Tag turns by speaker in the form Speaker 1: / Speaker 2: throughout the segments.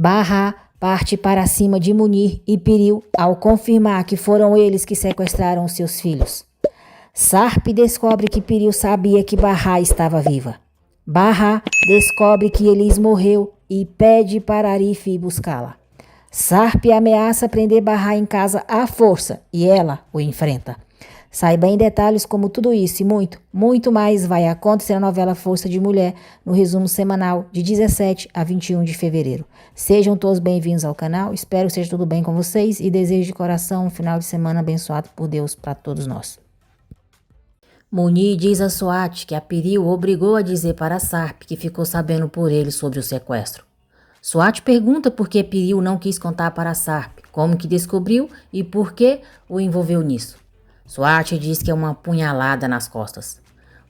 Speaker 1: Barra parte para cima de Munir e Piril ao confirmar que foram eles que sequestraram seus filhos. Sarp descobre que Piril sabia que Barra estava viva. Barra descobre que Elis morreu e pede para Arif ir buscá-la. Sarp ameaça prender Barra em casa à força e ela o enfrenta. Saiba em detalhes como tudo isso e muito, muito mais vai acontecer na novela Força de Mulher, no resumo semanal de 17 a 21 de fevereiro. Sejam todos bem-vindos ao canal, espero que seja tudo bem com vocês e desejo de coração um final de semana abençoado por Deus para todos nós. Munir diz a Swat que a Piril obrigou a dizer para Sarp que ficou sabendo por ele sobre o sequestro. Swat pergunta por que Piril não quis contar para Sarp, como que descobriu e por que o envolveu nisso. Swat diz que é uma punhalada nas costas.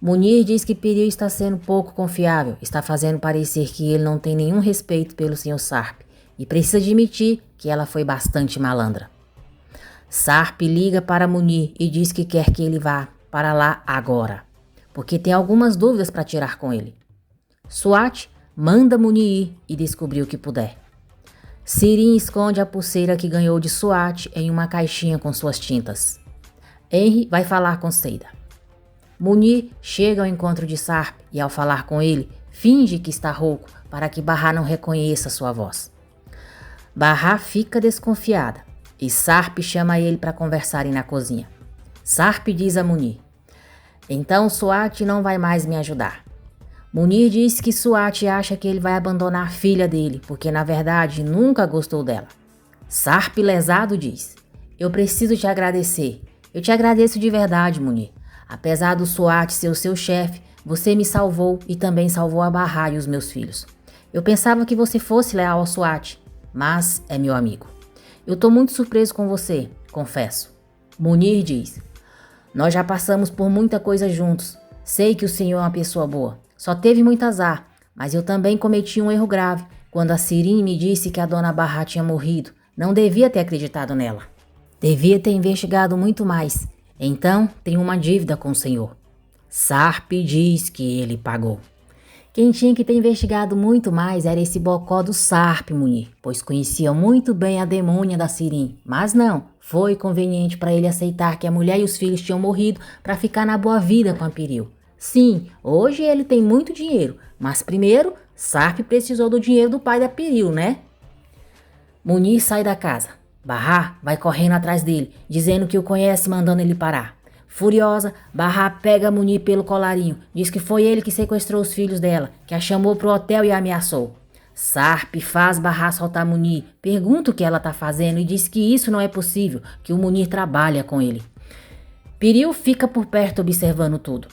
Speaker 1: Munir diz que Piril está sendo pouco confiável, está fazendo parecer que ele não tem nenhum respeito pelo Sr. Sarp e precisa admitir que ela foi bastante malandra. Sarp liga para Munir e diz que quer que ele vá para lá agora, porque tem algumas dúvidas para tirar com ele. Swat manda Munir ir e descobrir o que puder. Sirin esconde a pulseira que ganhou de Swat em uma caixinha com suas tintas. Henry vai falar com Seida. Munir chega ao encontro de Sarp e ao falar com ele, finge que está rouco para que Barra não reconheça sua voz. Barra fica desconfiada e Sarp chama ele para conversarem na cozinha. Sarp diz a Munir: então Swat não vai mais me ajudar. Munir diz que Swat acha que ele vai abandonar a filha dele, porque na verdade nunca gostou dela. Sarp lesado diz: eu preciso te agradecer. Eu te agradeço de verdade, Munir. Apesar do Swat ser o seu chefe, você me salvou e também salvou a Barra e os meus filhos. Eu pensava que você fosse leal ao Swat, mas é meu amigo. Eu tô muito surpreso com você, confesso. Munir diz: nós já passamos por muita coisa juntos. Sei que o senhor é uma pessoa boa. Só teve muito azar, mas eu também cometi um erro grave quando a Sirin me disse que a dona Barra tinha morrido. Não devia ter acreditado nela. Devia ter investigado muito mais. Então, tenho uma dívida com o senhor. Sarp diz que ele pagou. Quem tinha que ter investigado muito mais era esse bocó do Sarp, Munir, pois conhecia muito bem a demônia da Sirin. Mas não, foi conveniente para ele aceitar que a mulher e os filhos tinham morrido para ficar na boa vida com a Piril. Sim, hoje ele tem muito dinheiro, mas primeiro, Sarp precisou do dinheiro do pai da Piril, né? Munir sai da casa. Barra vai correndo atrás dele, dizendo que o conhece, mandando ele parar. Furiosa, Barra pega Munir pelo colarinho, diz que foi ele que sequestrou os filhos dela, que a chamou pro hotel e a ameaçou. Sarp faz Barra soltar Munir, pergunta o que ela tá fazendo e diz que isso não é possível, que o Munir trabalha com ele. Piril fica por perto observando tudo.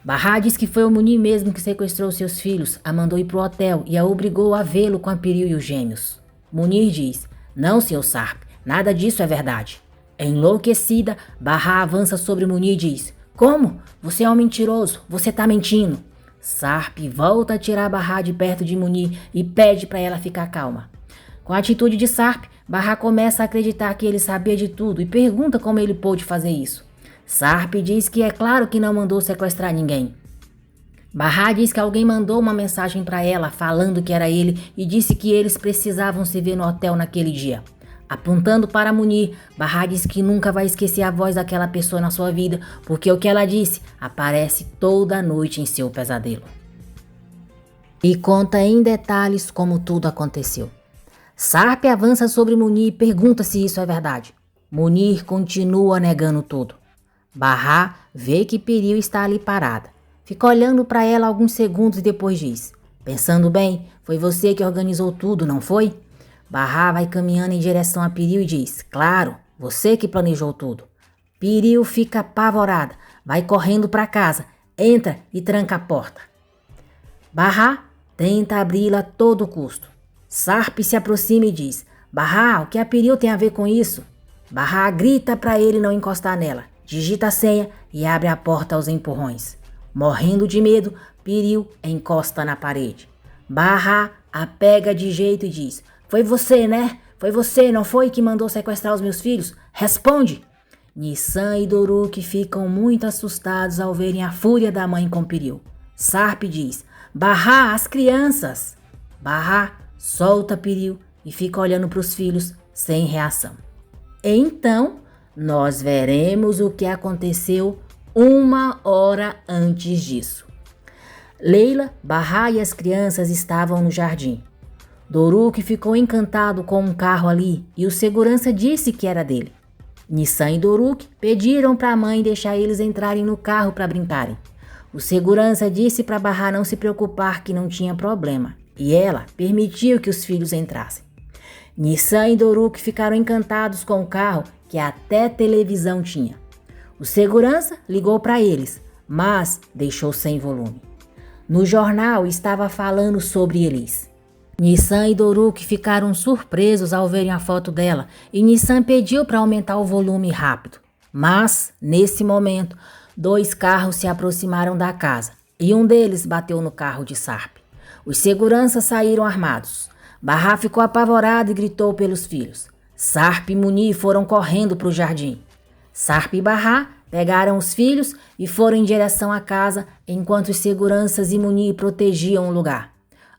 Speaker 1: Barra diz que foi o Munir mesmo que sequestrou seus filhos, a mandou ir pro hotel e a obrigou a vê-lo com a Piril e os gêmeos. Munir diz: não, Sr. Sarp, nada disso é verdade. Enlouquecida, Barra avança sobre Munir e diz: como? Você é um mentiroso, você tá mentindo. Sarp volta a tirar Barra de perto de Munir e pede para ela ficar calma. Com a atitude de Sarp, Barra começa a acreditar que ele sabia de tudo e pergunta como ele pôde fazer isso. Sarp diz que é claro que não mandou sequestrar ninguém. Barra diz que alguém mandou uma mensagem para ela falando que era ele e disse que eles precisavam se ver no hotel naquele dia. Apontando para Munir, Barra diz que nunca vai esquecer a voz daquela pessoa na sua vida, porque o que ela disse aparece toda noite em seu pesadelo. E conta em detalhes como tudo aconteceu. Sarp avança sobre Munir e pergunta se isso é verdade. Munir continua negando tudo. Barra vê que Piril está ali parada. Fica olhando para ela alguns segundos e depois diz: pensando bem, foi você que organizou tudo, não foi? Barra vai caminhando em direção a Piril e diz: claro, você que planejou tudo. Piril fica apavorada, vai correndo para casa, entra e tranca a porta. Barra tenta abri-la a todo custo. Sarp se aproxima e diz: Barra, o que a Piril tem a ver com isso? Barra grita para ele não encostar nela, digita a senha e abre a porta aos empurrões. Morrendo de medo, Piril encosta na parede. Barra a pega de jeito e diz: foi você, né? Foi você, não foi, que mandou sequestrar os meus filhos? Responde! Nissan e Doruk ficam muito assustados ao verem a fúria da mãe com Piril. Sarp diz: Barra, as crianças! Barra solta Piril e fica olhando para os filhos sem reação. Então, nós veremos o que aconteceu 1 hora antes disso. Leila, Bahá e as crianças estavam no jardim. Doruk ficou encantado com um carro ali e o segurança disse que era dele. Nissan e Doruk pediram para a mãe deixar eles entrarem no carro para brincarem. O segurança disse para Bahá não se preocupar que não tinha problema e ela permitiu que os filhos entrassem. Nissan e Doruk ficaram encantados com o carro que até televisão tinha. O segurança ligou para eles, mas deixou sem volume. No jornal estava falando sobre Elis. Nissan e Doruk ficaram surpresos ao verem a foto dela e Nissan pediu para aumentar o volume rápido. Mas, nesse momento, 2 carros se aproximaram da casa e um deles bateu no carro de Sarp. Os seguranças saíram armados. Bahá ficou apavorado e gritou pelos filhos. Sarp e Munir foram correndo para o jardim. Sarp e Bahá pegaram os filhos e foram em direção à casa enquanto os seguranças e Munir protegiam o lugar.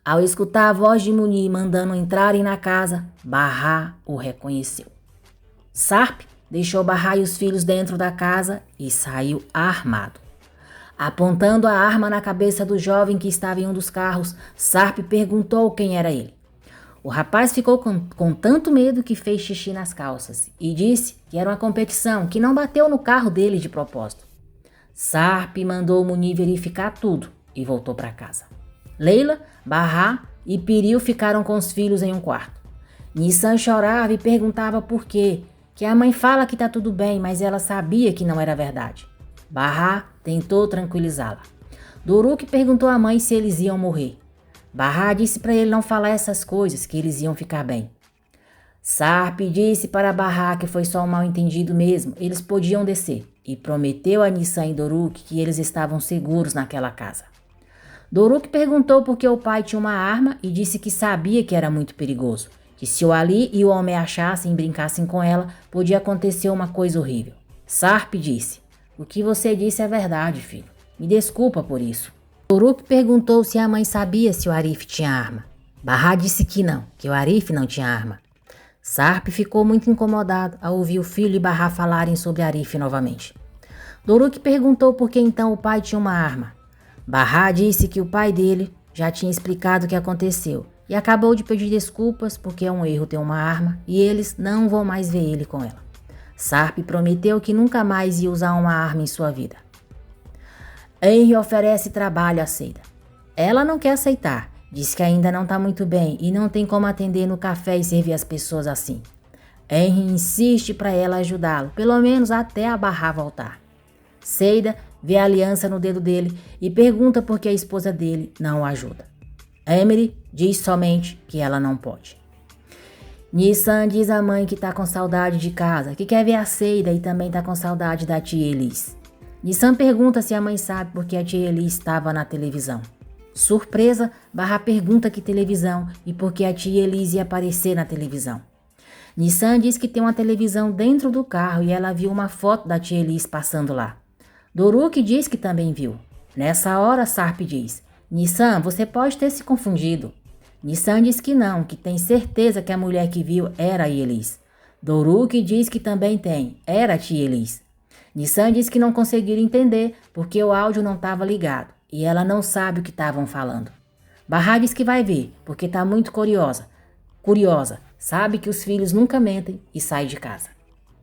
Speaker 1: Ao escutar a voz de Munir mandando entrarem na casa, Bahá o reconheceu. Sarp deixou Bahá e os filhos dentro da casa e saiu armado. Apontando a arma na cabeça do jovem que estava em um dos carros, Sarp perguntou quem era ele. O rapaz ficou com tanto medo que fez xixi nas calças e disse que era uma competição, que não bateu no carro dele de propósito. Sarp mandou Munir verificar tudo e voltou para casa. Leila, Bahá e Piril ficaram com os filhos em um quarto. Nissan chorava e perguntava por quê, que a mãe fala que tá tudo bem, mas ela sabia que não era verdade. Bahá tentou tranquilizá-la. Doruk perguntou à mãe se eles iam morrer. Bahá disse para ele não falar essas coisas, que eles iam ficar bem. Sarp disse para Bahá que foi só um mal-entendido mesmo, eles podiam descer, e prometeu a Nissan e Doruk que eles estavam seguros naquela casa. Doruk perguntou por que o pai tinha uma arma e disse que sabia que era muito perigoso, que se o Ali e o homem achassem e brincassem com ela, podia acontecer uma coisa horrível. Sarp disse, o que você disse é verdade, filho. Me desculpa por isso. Doruk perguntou se a mãe sabia se o Arif tinha arma. Bahá disse que não, que o Arif não tinha arma. Sarp ficou muito incomodado ao ouvir o filho e Bahá falarem sobre Arif novamente. Doruk perguntou por que então o pai tinha uma arma. Bahá disse que o pai dele já tinha explicado o que aconteceu e acabou de pedir desculpas porque é um erro ter uma arma e eles não vão mais ver ele com ela. Sarp prometeu que nunca mais ia usar uma arma em sua vida. Henry oferece trabalho a Seida. Ela não quer aceitar, diz que ainda não está muito bem e não tem como atender no café e servir as pessoas assim. Henry insiste para ela ajudá-lo, pelo menos até a Bahá voltar. Seida vê a aliança no dedo dele e pergunta por que a esposa dele não o ajuda. Emery diz somente que ela não pode. Nissan diz à mãe que está com saudade de casa, que quer ver a Seida e também está com saudade da tia Elis. Nissan pergunta se a mãe sabe por que a tia Elis estava na televisão. Surpresa, Bahá pergunta que televisão e por que a tia Elis ia aparecer na televisão. Nissan diz que tem uma televisão dentro do carro e ela viu uma foto da tia Elis passando lá. Doruk diz que também viu. Nessa hora, Sarp diz, Nissan, você pode ter se confundido. Nissan diz que não, que tem certeza que a mulher que viu era a Elis. Doruk diz que também tem, era a tia Elis. Nissan diz que não conseguiram entender porque o áudio não estava ligado e ela não sabe o que estavam falando. Bahá diz que vai ver porque está muito curiosa, sabe que os filhos nunca mentem e sai de casa.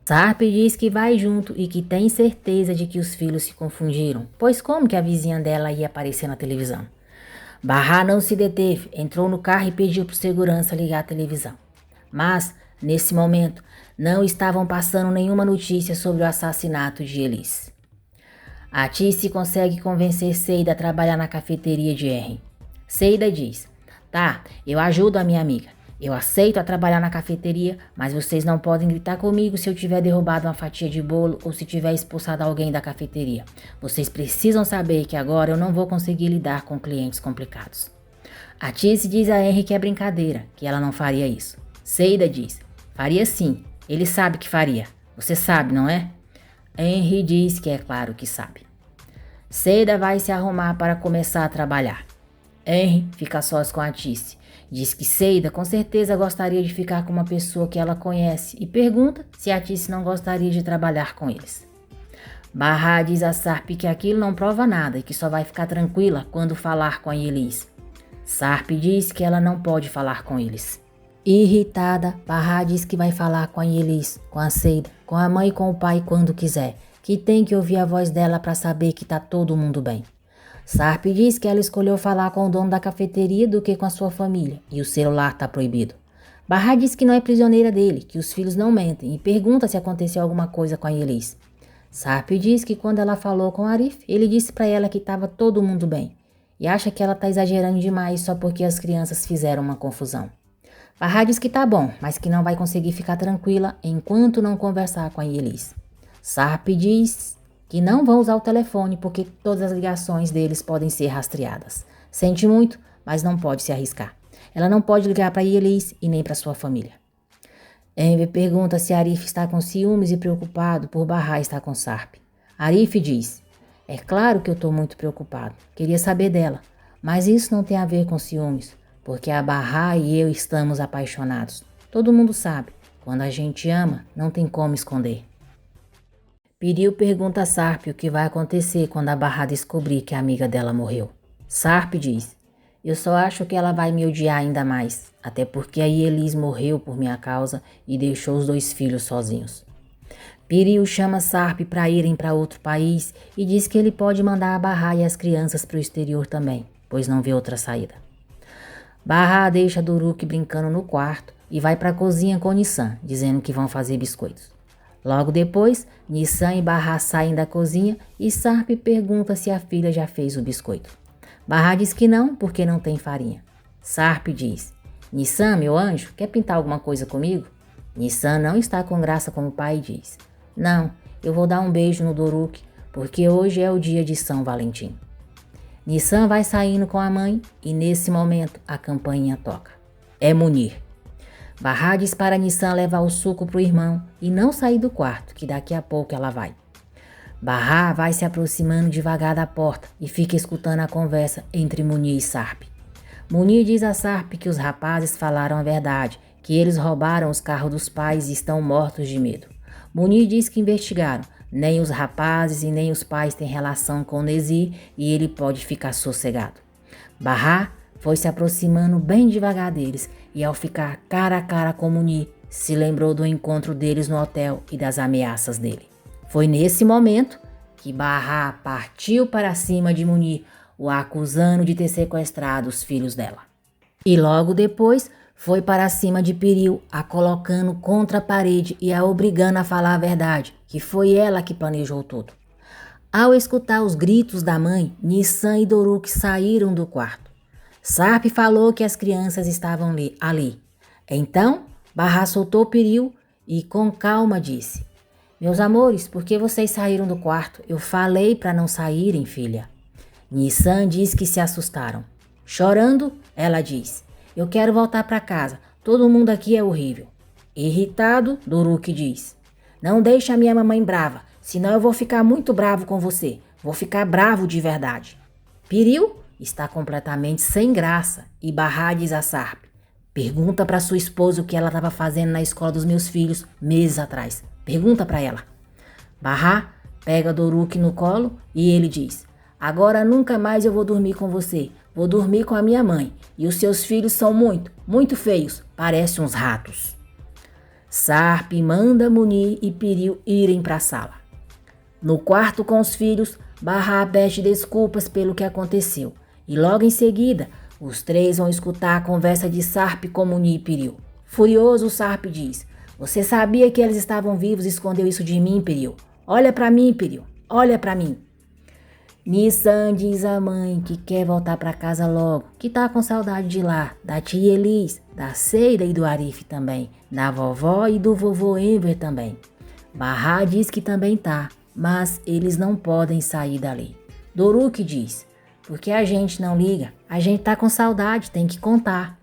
Speaker 1: Sarp diz que vai junto e que tem certeza de que os filhos se confundiram, pois como que a vizinha dela ia aparecer na televisão? Bahá não se deteve, entrou no carro e pediu para o segurança ligar a televisão. Mas, nesse momento, não estavam passando nenhuma notícia sobre o assassinato de Elis. A Tice consegue convencer Seida a trabalhar na cafeteria de Henry. Seida diz, tá, eu ajudo a minha amiga. Eu aceito a trabalhar na cafeteria, mas vocês não podem gritar comigo se eu tiver derrubado uma fatia de bolo ou se tiver expulsado alguém da cafeteria. Vocês precisam saber que agora eu não vou conseguir lidar com clientes complicados. A Tice diz a Henry que é brincadeira, que ela não faria isso. Seida diz, faria sim, ele sabe que faria. Você sabe, não é? Henry diz que é claro que sabe. Seida vai se arrumar para começar a trabalhar. Henry fica sós com a Tice. Diz que Seida com certeza gostaria de ficar com uma pessoa que ela conhece e pergunta se a Tice não gostaria de trabalhar com eles. Barra diz a Sarp que aquilo não prova nada e que só vai ficar tranquila quando falar com a Elis. Sarp diz que ela não pode falar com eles. Irritada, Barra diz que vai falar com a Elis, com a Seida, com a mãe e com o pai quando quiser, que tem que ouvir a voz dela para saber que tá todo mundo bem. Sarp diz que ela escolheu falar com o dono da cafeteria do que com a sua família, e o celular tá proibido. Barra diz que não é prisioneira dele, que os filhos não mentem, e pergunta se aconteceu alguma coisa com a Elis. Sarp diz que quando ela falou com Arif, ele disse para ela que estava todo mundo bem, e acha que ela tá exagerando demais só porque as crianças fizeram uma confusão. Barra diz que tá bom, mas que não vai conseguir ficar tranquila enquanto não conversar com a Elis. Sarp diz que não vão usar o telefone porque todas as ligações deles podem ser rastreadas. Sente muito, mas não pode se arriscar. Ela não pode ligar para Elis e nem para sua família. Enver pergunta se Arif está com ciúmes e preocupado por Barra estar com Sarp. Arif diz: é claro que eu estou muito preocupado. Queria saber dela, mas isso não tem a ver com ciúmes, porque a Barra e eu estamos apaixonados. Todo mundo sabe, quando a gente ama, não tem como esconder. Piril pergunta a Sarp o que vai acontecer quando a Barra descobrir que a amiga dela morreu. Sarp diz: eu só acho que ela vai me odiar ainda mais, até porque a Elis morreu por minha causa e deixou os 2 filhos sozinhos. Piril chama Sarp para irem para outro país e diz que ele pode mandar a Barra e as crianças para o exterior também, pois não vê outra saída. Barra deixa Doruk brincando no quarto e vai para a cozinha com Nissan, dizendo que vão fazer biscoitos. Logo depois, Nissan e Barra saem da cozinha e Sarp pergunta se a filha já fez o biscoito. Barra diz que não, porque não tem farinha. Sarp diz: Nissan, meu anjo, quer pintar alguma coisa comigo? Nissan não está com graça como o pai diz: não, eu vou dar um beijo no Doruk, porque hoje é o dia de São Valentim. Nissan vai saindo com a mãe e nesse momento a campainha toca. É Munir. Barra diz para Nissan levar o suco pro irmão e não sair do quarto, que daqui a pouco ela vai. Barra vai se aproximando devagar da porta e fica escutando a conversa entre Munir e Sarp. Munir diz a Sarp que os rapazes falaram a verdade, que eles roubaram os carros dos pais e estão mortos de medo. Munir diz que investigaram, nem os rapazes e nem os pais têm relação com Nezir e ele pode ficar sossegado. Barra foi se aproximando bem devagar deles e ao ficar cara a cara com Munir, se lembrou do encontro deles no hotel e das ameaças dele. Foi nesse momento que Barra partiu para cima de Munir, o acusando de ter sequestrado os filhos dela. E logo depois foi para cima de Piril, a colocando contra a parede e a obrigando a falar a verdade, que foi ela que planejou tudo. Ao escutar os gritos da mãe, Nissan e Doruk saíram do quarto. Sarp falou que as crianças estavam ali. Então, Barra soltou Piril e com calma disse: meus amores, por que vocês saíram do quarto? Eu falei para não saírem, filha. Nissan diz que se assustaram. Chorando, ela diz: eu quero voltar para casa. Todo mundo aqui é horrível. Irritado, Doruk diz: não deixe a minha mamãe brava, senão eu vou ficar muito bravo com você. Vou ficar bravo de verdade. Piril está completamente sem graça e Barra diz a Sarp: pergunta para sua esposa o que ela estava fazendo na escola dos meus filhos meses atrás. Pergunta para ela. Barra pega Doruk no colo e ele diz: agora nunca mais eu vou dormir com você. Vou dormir com a minha mãe. E os seus filhos são muito, muito feios. Parecem uns ratos. Sarp manda Munir e Piril irem para a sala. No quarto com os filhos, Barra pede desculpas pelo que aconteceu. E logo em seguida, os 3 vão escutar a conversa de Sarp com Munir e Piril. Furioso, Sarp diz: você sabia que eles estavam vivos e escondeu isso de mim, Piril? Olha para mim, Piril. Olha para mim. Nissan diz à mãe que quer voltar para casa logo, que tá com saudade de lá, da tia Elis, da Seida e do Arif também, da vovó e do vovô Enver também. Barra diz que também tá, mas eles não podem sair dali. Doruk diz: porque a gente não liga, a gente tá com saudade, tem que contar.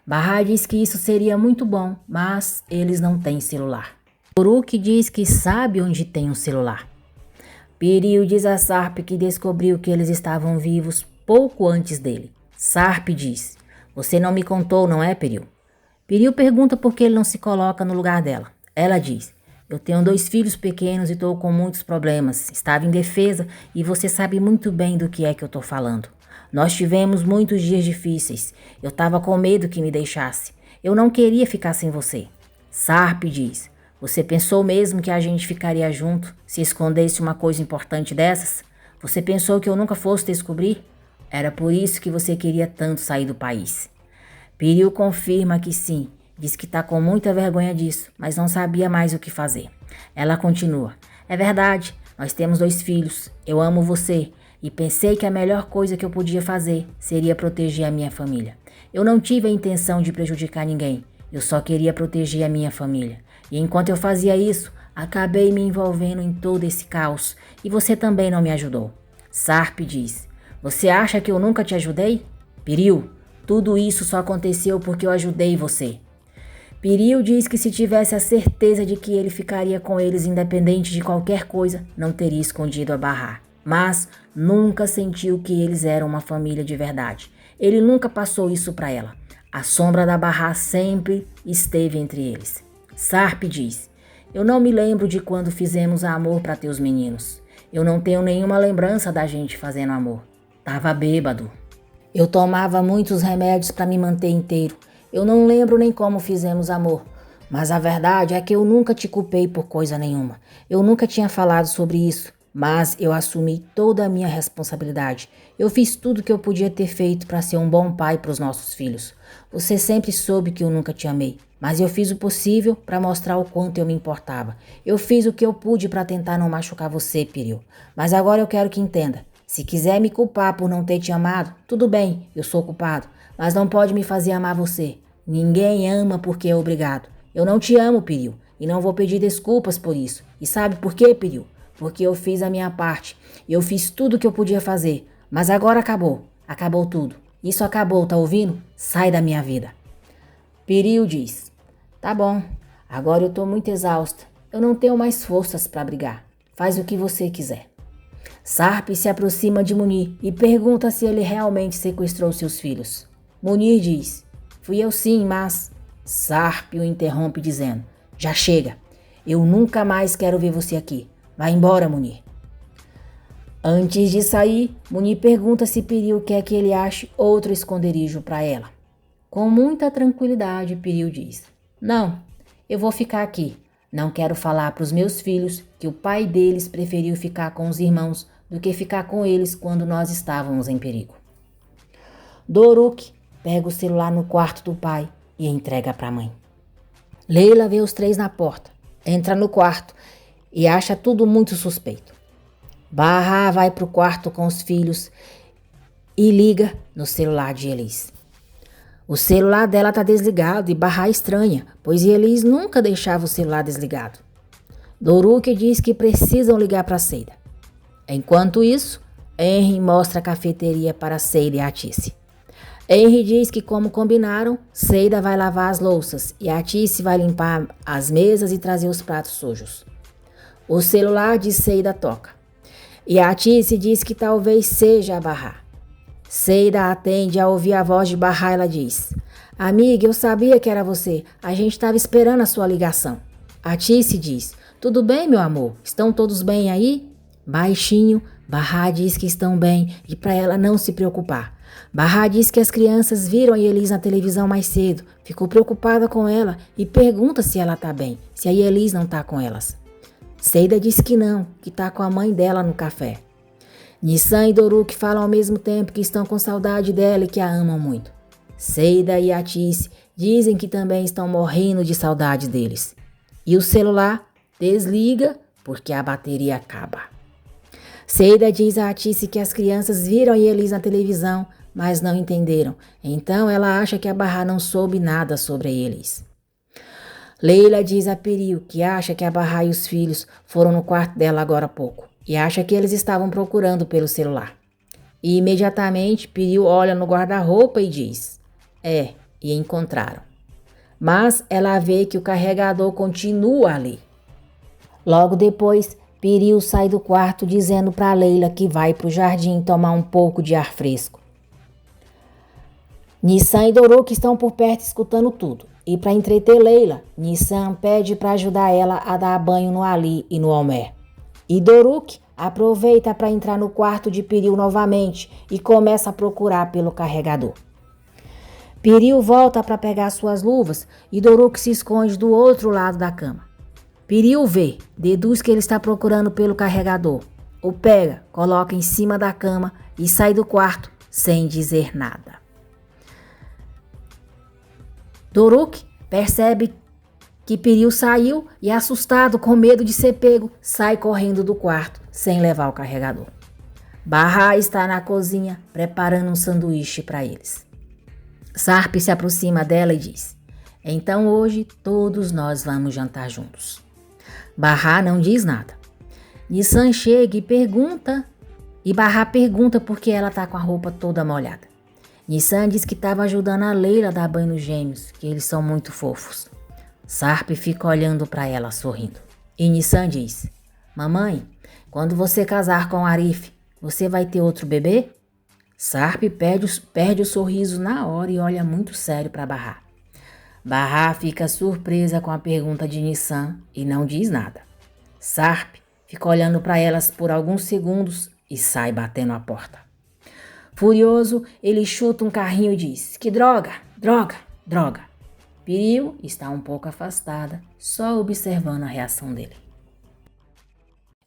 Speaker 1: Barra diz que isso seria muito bom, mas eles não têm celular. Doruk diz que sabe onde tem um celular. Piril diz a Sarp que descobriu que eles estavam vivos pouco antes dele. Sarp diz: você não me contou, não é, Piriu? Piriu pergunta por que ele não se coloca no lugar dela. Ela diz: eu tenho 2 filhos pequenos e estou com muitos problemas. Estava indefesa e você sabe muito bem do que é que eu estou falando. Nós tivemos muitos dias difíceis. Eu estava com medo que me deixasse. Eu não queria ficar sem você. Sarp diz: você pensou mesmo que a gente ficaria junto se escondesse uma coisa importante dessas? Você pensou que eu nunca fosse descobrir? Era por isso que você queria tanto sair do país. Piriu confirma que sim. Diz que está com muita vergonha disso, mas não sabia mais o que fazer. Ela continua: é verdade, nós temos 2 filhos. Eu amo você e pensei que a melhor coisa que eu podia fazer seria proteger a minha família. Eu não tive a intenção de prejudicar ninguém. Eu só queria proteger a minha família. E enquanto eu fazia isso, acabei me envolvendo em todo esse caos. E você também não me ajudou. Sarp diz: você acha que eu nunca te ajudei? Piriu, tudo isso só aconteceu porque eu ajudei você. Piriu diz que se tivesse a certeza de que ele ficaria com eles independente de qualquer coisa, não teria escondido a Bahá. Mas nunca sentiu que eles eram uma família de verdade. Ele nunca passou isso para ela. A sombra da Bahá sempre esteve entre eles. Sarp diz: eu não me lembro de quando fizemos amor para teus meninos. Eu não tenho nenhuma lembrança da gente fazendo amor. Tava bêbado. Eu tomava muitos remédios para me manter inteiro. Eu não lembro nem como fizemos amor. Mas a verdade é que eu nunca te culpei por coisa nenhuma. Eu nunca tinha falado sobre isso. Mas eu assumi toda a minha responsabilidade. Eu fiz tudo que eu podia ter feito para ser um bom pai para os nossos filhos. Você sempre soube que eu nunca te amei. Mas eu fiz o possível para mostrar o quanto eu me importava. Eu fiz o que eu pude para tentar não machucar você, Piriu. Mas agora eu quero que entenda. Se quiser me culpar por não ter te amado, tudo bem, eu sou culpado. Mas não pode me fazer amar você. Ninguém ama porque é obrigado. Eu não te amo, Piriu, e não vou pedir desculpas por isso. E sabe por quê, Piriu? Porque eu fiz a minha parte. Eu fiz tudo o que eu podia fazer. Mas agora acabou. Acabou tudo. Isso acabou, tá ouvindo? Sai da minha vida. Piriu diz: tá bom, agora eu tô muito exausta. Eu não tenho mais forças para brigar. Faz o que você quiser. Sarp se aproxima de Munir e pergunta se ele realmente sequestrou seus filhos. Munir diz: fui eu sim, mas... Sarp o interrompe dizendo: já chega. Eu nunca mais quero ver você aqui. Vai embora, Munir. Antes de sair, Munir pergunta se Piriu quer que ele ache outro esconderijo para ela. Com muita tranquilidade, Piriu diz: não, eu vou ficar aqui. Não quero falar para os meus filhos que o pai deles preferiu ficar com os irmãos do que ficar com eles quando nós estávamos em perigo. Doruk pega o celular no quarto do pai e entrega para a mãe. Leila vê os 3 na porta, entra no quarto e acha tudo muito suspeito. Bahá vai para o quarto com os filhos e liga no celular de Elis. O celular dela está desligado e Bahá estranha, pois Elis nunca deixava o celular desligado. Doruk diz que precisam ligar para Seida. Enquanto isso, Henry mostra a cafeteria para Seida e Atice. Henry diz que, como combinaram, Seida vai lavar as louças e Atice vai limpar as mesas e trazer os pratos sujos. O celular de Seida toca e Atice diz que talvez seja a Bahá. Seida atende ao ouvir a voz de Bahá. Ela diz: amiga, eu sabia que era você. A gente estava esperando a sua ligação. Atice diz: tudo bem, meu amor? Estão todos bem aí? Baixinho, Bahá diz que estão bem e para ela não se preocupar. Bahá diz que as crianças viram a Elis na televisão mais cedo. Ficou preocupada com ela e pergunta se ela tá bem, se a Elis não tá com elas. Seida diz que não, que tá com a mãe dela no café. Nissan e Doruk falam ao mesmo tempo que estão com saudade dela e que a amam muito. Seida e Atice dizem que também estão morrendo de saudade deles. E o celular desliga porque a bateria acaba. Seida diz a Atice que as crianças viram a Elis na televisão, mas não entenderam. Então ela acha que a Bahá não soube nada sobre eles. Leila diz a Piriu que acha que a Bahá e os filhos foram no quarto dela agora há pouco e acha que eles estavam procurando pelo celular. E imediatamente Piriu olha no guarda-roupa e diz: e encontraram. Mas ela vê que o carregador continua ali. Logo depois, Piriu sai do quarto dizendo para Leila que vai para o jardim tomar um pouco de ar fresco. Nissan e Doruk estão por perto escutando tudo. E para entreter Leila, Nissan pede para ajudar ela a dar banho no Ali e no Homer. E Doruk aproveita para entrar no quarto de Piril novamente e começa a procurar pelo carregador. Piril volta para pegar suas luvas e Doruk se esconde do outro lado da cama. Piril vê, deduz que ele está procurando pelo carregador. O pega, coloca em cima da cama e sai do quarto sem dizer nada. Doruk percebe que Piril saiu e, assustado, com medo de ser pego, sai correndo do quarto sem levar o carregador. Barra está na cozinha preparando um sanduíche para eles. Sarp se aproxima dela e diz: então hoje todos nós vamos jantar juntos. Barra não diz nada. Nissan chega e Barra pergunta por que ela está com a roupa toda molhada. Nissan diz que estava ajudando a Leila a dar banho nos gêmeos, que eles são muito fofos. Sarp fica olhando para ela sorrindo. E Nissan diz: mamãe, quando você casar com Arif, você vai ter outro bebê? Sarp perde o sorriso na hora e olha muito sério para Barra. Barra fica surpresa com a pergunta de Nissan e não diz nada. Sarp fica olhando para elas por alguns segundos e sai batendo a porta. Furioso, ele chuta um carrinho e diz: que droga, droga, droga. Piril está um pouco afastada, só observando a reação dele.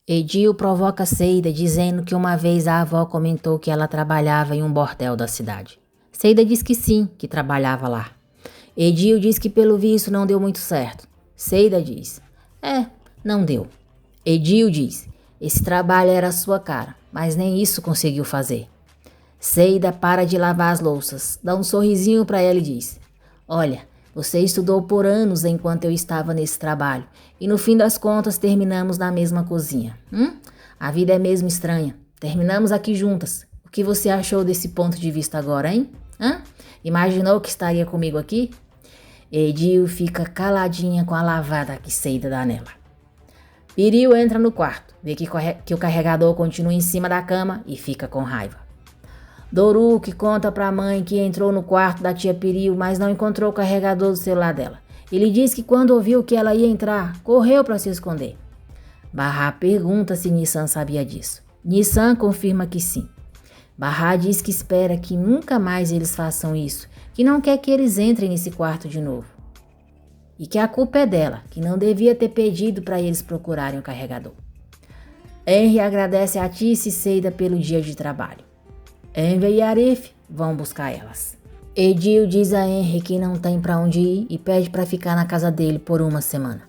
Speaker 1: Edil provoca Seida dizendo que uma vez a avó comentou que ela trabalhava em um bordel da cidade. Seida diz que sim, que trabalhava lá. Edil diz que pelo visto não deu muito certo. Seida diz: não deu. Edil diz: esse trabalho era a sua cara, mas nem isso conseguiu fazer. Seida para de lavar as louças, dá um sorrisinho para ela e diz: olha, você estudou por anos enquanto eu estava nesse trabalho e no fim das contas terminamos na mesma cozinha. A vida é mesmo estranha. Terminamos aqui juntas. O que você achou desse ponto de vista agora, hein? Imaginou que estaria comigo aqui? Edil fica caladinha com a lavada que Seida dá nela. Piril entra no quarto, vê que o carregador continua em cima da cama e fica com raiva. Doruk conta para a mãe que entrou no quarto da tia Piril, mas não encontrou o carregador do celular dela. Ele diz que quando ouviu que ela ia entrar, correu para se esconder. Barra pergunta se Nissan sabia disso. Nissan confirma que sim. Barra diz que espera que nunca mais eles façam isso, que não quer que eles entrem nesse quarto de novo. E que a culpa é dela, que não devia ter pedido para eles procurarem o carregador. Henry agradece a Tice e Seida pelo dia de trabalho. Enver e Arif vão buscar elas. Edil diz a Henry que não tem para onde ir e pede para ficar na casa dele por uma semana.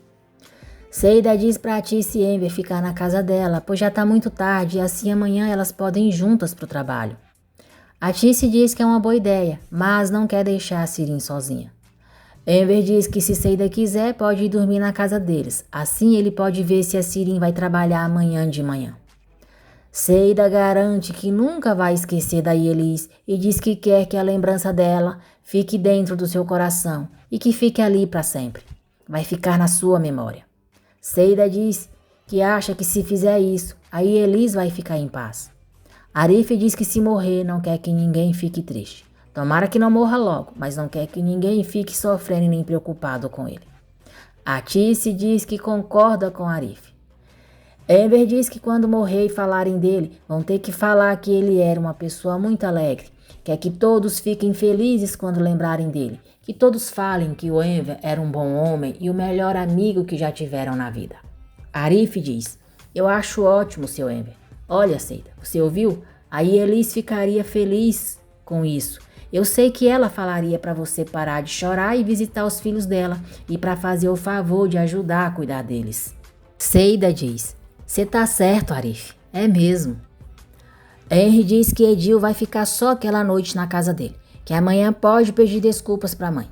Speaker 1: Seida diz para Tice e Enver ficar na casa dela, pois já está muito tarde e assim amanhã elas podem ir juntas para o trabalho. A Tice diz que é uma boa ideia, mas não quer deixar a Sirin sozinha. Enver diz que se Seida quiser pode ir dormir na casa deles, assim ele pode ver se a Sirin vai trabalhar amanhã de manhã. Seida garante que nunca vai esquecer da Yelis e diz que quer que a lembrança dela fique dentro do seu coração e que fique ali para sempre. Vai ficar na sua memória. Seida diz que acha que se fizer isso, a Yelis vai ficar em paz. Arif diz que se morrer não quer que ninguém fique triste. Tomara que não morra logo, mas não quer que ninguém fique sofrendo nem preocupado com ele. A Tice diz que concorda com Arif. Enver diz que quando morrer e falarem dele, vão ter que falar que ele era uma pessoa muito alegre. Quer que todos fiquem felizes quando lembrarem dele. Que todos falem que o Enver era um bom homem e o melhor amigo que já tiveram na vida. Arif diz: eu acho ótimo, seu Enver. Olha, Seida, você ouviu? A Yelis ficaria feliz com isso. Eu sei que ela falaria para você parar de chorar e visitar os filhos dela e para fazer o favor de ajudar a cuidar deles. Seida diz: você tá certo, Arif. É mesmo. Henry diz que Edil vai ficar só aquela noite na casa dele, que amanhã pode pedir desculpas para a mãe.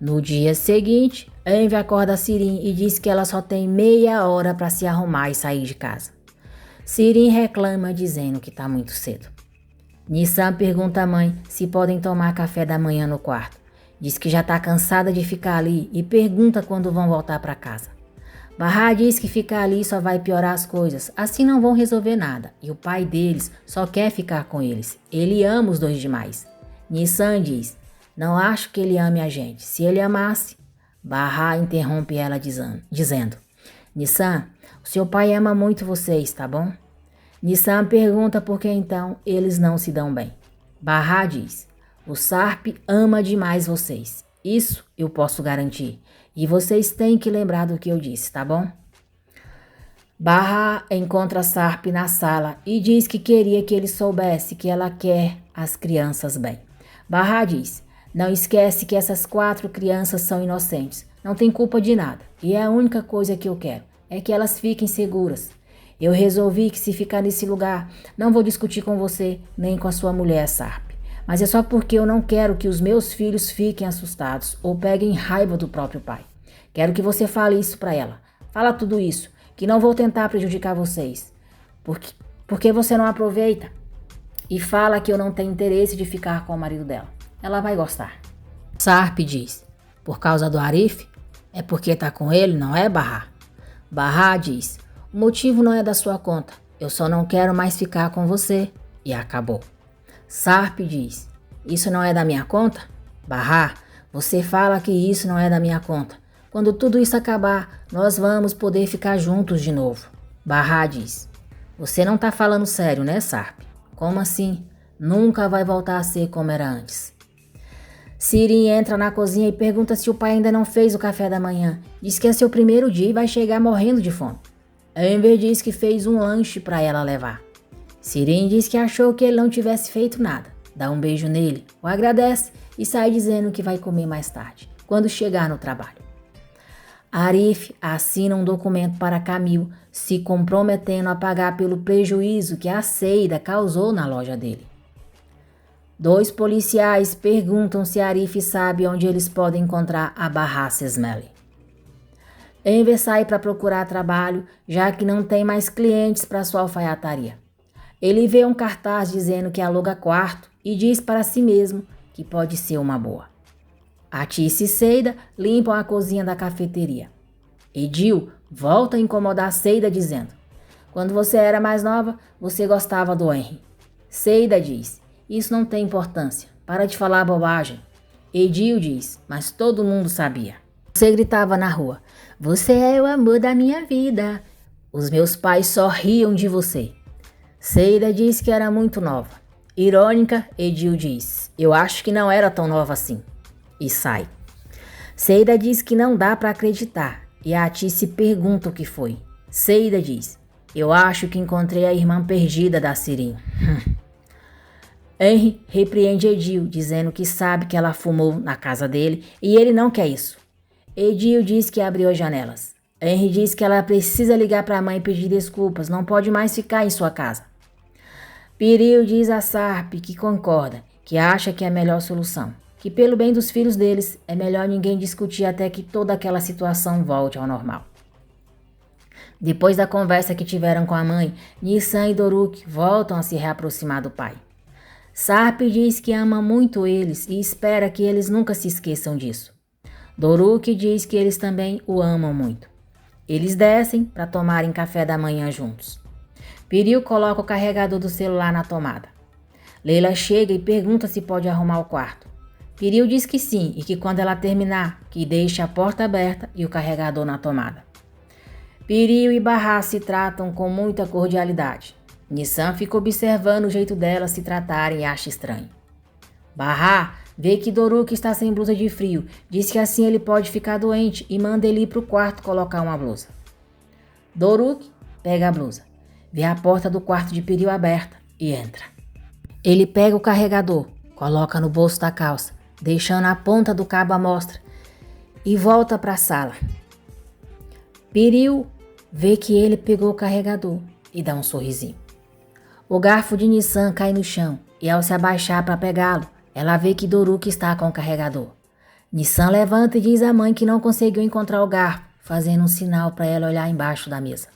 Speaker 1: No dia seguinte, Henry acorda a Sirin e diz que ela só tem meia hora para se arrumar e sair de casa. Sirin reclama dizendo que tá muito cedo. Nissan pergunta à mãe se podem tomar café da manhã no quarto. Diz que já tá cansada de ficar ali e pergunta quando vão voltar para casa. Barra diz que ficar ali só vai piorar as coisas, assim não vão resolver nada. E o pai deles só quer ficar com eles. Ele ama os dois demais. Nissan diz: não acho que ele ame a gente. Se ele amasse... Barra interrompe ela dizendo: Nissan, o seu pai ama muito vocês, tá bom? Nissan pergunta por que então eles não se dão bem. Barra diz: o Sarp ama demais vocês. Isso eu posso garantir. E vocês têm que lembrar do que eu disse, tá bom? Barra encontra Sarp na sala e diz que queria que ele soubesse que ela quer as crianças bem. Barra diz: não esquece que essas 4 crianças são inocentes, não tem culpa de nada. E a única coisa que eu quero é que elas fiquem seguras. Eu resolvi que se ficar nesse lugar, não vou discutir com você nem com a sua mulher, Sarp. Mas é só porque eu não quero que os meus filhos fiquem assustados ou peguem raiva do próprio pai. Quero que você fale isso pra ela. Fala tudo isso, que não vou tentar prejudicar vocês. Porque você não aproveita e fala que eu não tenho interesse de ficar com o marido dela. Ela vai gostar. Sarp diz: por causa do Arif? É porque tá com ele, não é, Barra? Barra diz: o motivo não é da sua conta. Eu só não quero mais ficar com você. E acabou. Sarp diz: isso não é da minha conta? Barra, você fala que isso não é da minha conta. Quando tudo isso acabar, nós vamos poder ficar juntos de novo. Barra diz: você não tá falando sério, né, Sarp? Como assim? Nunca vai voltar a ser como era antes. Sirin entra na cozinha e pergunta se o pai ainda não fez o café da manhã. Diz que é seu primeiro dia e vai chegar morrendo de fome. Amber diz que fez um lanche para ela levar. Sirin diz que achou que ele não tivesse feito nada. Dá um beijo nele, o agradece e sai dizendo que vai comer mais tarde, quando chegar no trabalho. Arif assina um documento para Camille, se comprometendo a pagar pelo prejuízo que a Seida causou na loja dele. 2 policiais perguntam se Arif sabe onde eles podem encontrar a Barra Sesmele. Enver sai para procurar trabalho, já que não tem mais clientes para sua alfaiataria. Ele vê um cartaz dizendo que aluga quarto e diz para si mesmo que pode ser uma boa. Atis e Seida limpam a cozinha da cafeteria. Edil volta a incomodar Seida dizendo: quando você era mais nova, você gostava do Henry. Seida diz: isso não tem importância. Para de falar bobagem. Edil diz: mas todo mundo sabia. Você gritava na rua: você é o amor da minha vida. Os meus pais só riam de você. Seida diz que era muito nova. Irônica, Edil diz: eu acho que não era tão nova assim. E sai. Seida diz que não dá para acreditar. E a Ati se pergunta o que foi. Seida diz: eu acho que encontrei a irmã perdida da Sirin. Henry repreende Edil, dizendo que sabe que ela fumou na casa dele e ele não quer isso. Edil diz que abriu as janelas. Henry diz que ela precisa ligar para a mãe e pedir desculpas, não pode mais ficar em sua casa. Piril diz a Sarp que concorda, que acha que é a melhor solução, que pelo bem dos filhos deles é melhor ninguém discutir até que toda aquela situação volte ao normal. Depois da conversa que tiveram com a mãe, Nissan e Doruk voltam a se reaproximar do pai. Sarp diz que ama muito eles e espera que eles nunca se esqueçam disso. Doruk diz que eles também o amam muito. Eles descem para tomarem café da manhã juntos. Piril coloca o carregador do celular na tomada. Leila chega e pergunta se pode arrumar o quarto. Piril diz que sim e que quando ela terminar, que deixe a porta aberta e o carregador na tomada. Piril e Barra se tratam com muita cordialidade. Nissan fica observando o jeito delas se tratarem e acha estranho. Barra vê que Doruk está sem blusa de frio, diz que assim ele pode ficar doente e manda ele ir para o quarto colocar uma blusa. Doruk pega a blusa, vê a porta do quarto de Piril aberta e entra. Ele pega o carregador, coloca no bolso da calça, deixando a ponta do cabo à mostra e volta para a sala. Piril vê que ele pegou o carregador e dá um sorrisinho. O garfo de Nissan cai no chão e ao se abaixar para pegá-lo, ela vê que Doruk está com o carregador. Nissan levanta e diz à mãe que não conseguiu encontrar o garfo, fazendo um sinal para ela olhar embaixo da mesa.